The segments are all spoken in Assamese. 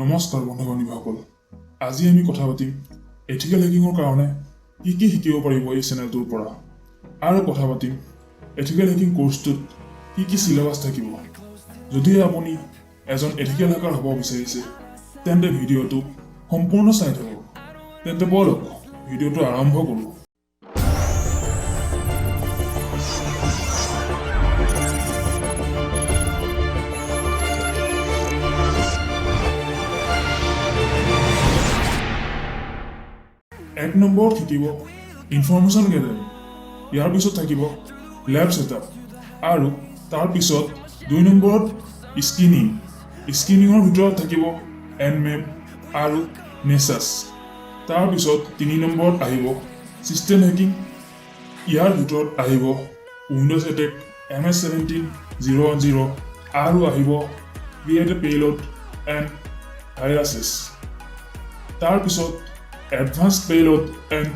নমস্কাৰ বন্ধু-বান্ধৱীসকল। আজি আমি কথা পাতিম এথিকেল হেকিঙৰ কাৰণে কি শিকিব পাৰিব এই চেনেলটোৰ পৰা, আৰু কথা পাতিম এথিকেল হেকিং কোৰ্সটোত কি সিলেবাছ থাকিব। যদি আপুনি এজন এথিকেল হেকাৰ হ'ব বিচাৰিছে তেন্তে ভিডিঅ'টো সম্পূৰ্ণ চাই থাকক। তেন্তে বলক ভিডিঅ'টো আৰম্ভ কৰোঁ। এক নম্বৰত থাকিব ইনফৰমেশ্যন গেদাৰিং, ইয়াৰ পিছত থাকিব লেব ছেটআপ, আৰু তাৰ পিছত 2 নম্বৰত স্কিনিঙৰ ভিতৰত থাকিব এনমেপ আৰু নেছাছ। তাৰ পিছত 3 নম্বৰত আহিব চিষ্টেম হেকিং, ইয়াৰ ভিতৰত আহিব উইণ্ডোজ এটেক, MS-17 আৰু আহিব create a payload and viruses. তাৰ পিছত advanced payload and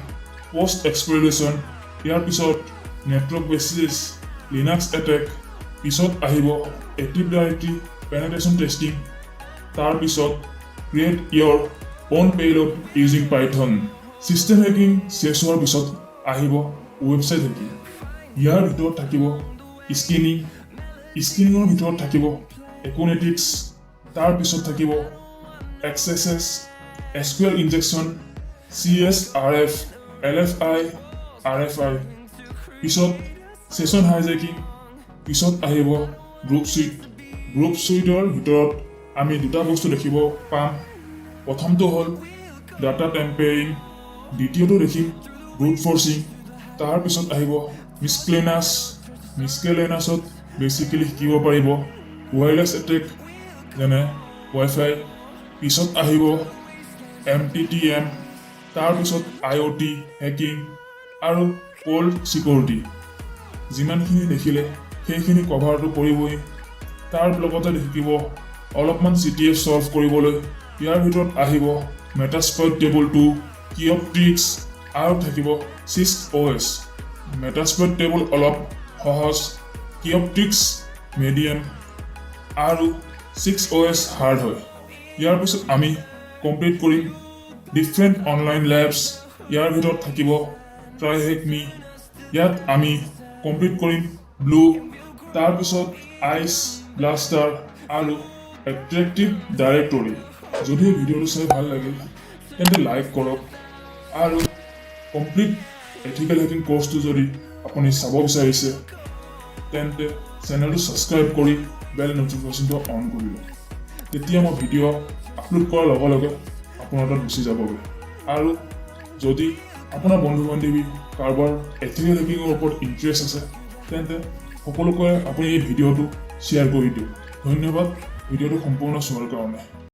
post exploitation, ইয়াৰ পিছত নেটৱৰ্ক বেচিছ, লিনাক্স এটেক, পিছত আহিব এক্টিভ ডাইৰেক্টৰী পেনিট্ৰেশ্যন টেষ্টিং, তাৰ পিছত create your own payload using Python. System hacking শেষ হোৱাৰ পিছত আহিব ৱেবছাইট হেকিং, ইয়াৰ ভিতৰত থাকিব স্কিনিঙৰ ভিতৰত থাকিব একোনেটিক্স, তাৰ পিছত থাকিব XSS, SQL injection, CSRF, LFI, RFI, পিছত সেশন হাইজেকিং, পিছত আহিব গ্ৰুপ সুইটৰ ভিতৰত আমি দুটা বস্তু দেখিব পাম। প্ৰথমটো হ'ল ডাটা টেম্পেৰিং, দ্বিতীয়টো দেখিম ব্ৰুট ফৰ্চিং। তাৰ পিছত আহিব মিছকেলেনাছত বেচিকেলি শিকিব পাৰিব ৱায়াৰলেছ এটেক যেনে ৱাইফাই, পিছত আহিব MTTM, তাৰ পিছত IoT হেকিং আৰু কোল্ড চিকিউৰিটি। যিমানখিনি দেখিলে সেইখিনি কভাৰটো কৰিবই। তাৰ লগতে শিকিব অলপমান CTF সলভ কৰিবলৈ, ইয়াৰ ভিতৰত আহিব মেটাস্প্লইট টেবল 2, কি অফ ট্ৰিক্স, আৰু থাকিব 6OS। মেটাস্প্লইট টেবল অলপ সহজ, কি অফ ট্ৰিক্স মিডিয়াম, আৰু 6OS হাৰ্ড হয়। ইয়াৰ পিছত আমি কমপ্লিট কৰিম ডিফাৰেণ্ট অনলাইন লেবছ, ইয়াৰ ভিতৰত থাকিব ট্ৰাই হেক মি, ইয়াত আমি কমপ্লিট কৰিম ব্লু, তাৰপিছত আইচ ব্লাষ্টাৰ আৰু এট্ৰেক্টিভ ডাইৰেক্টৰী। যদি ভিডিঅ'টো চাই ভাল লাগিল তেন্তে লাইক কৰক, আৰু কমপ্লিট এথিকেল হেকিং কোৰ্সটো যদি আপুনি চাব বিচাৰিছে তেন্তে চেনেলটো ছাবস্ক্ৰাইব কৰি বেল নটিফিকেশ্যনটো অন কৰি লওক। তেতিয়া মই ভিডিঅ' আপলোড কৰাৰ লগে লগে আপোনাৰ তাত গুচি যাবগৈ। আৰু যদি আপোনাৰ বন্ধু-বান্ধৱী কাৰোবাৰ এথিকেল হেকিঙৰ ওপৰত ইণ্টাৰেষ্ট আছে তেন্তে সকলোকে আপুনি এই ভিডিঅ'টো শ্বেয়াৰ কৰি দিয়ক। ধন্যবাদ ভিডিঅ'টো সম্পূৰ্ণ চোৱাৰ কাৰণে।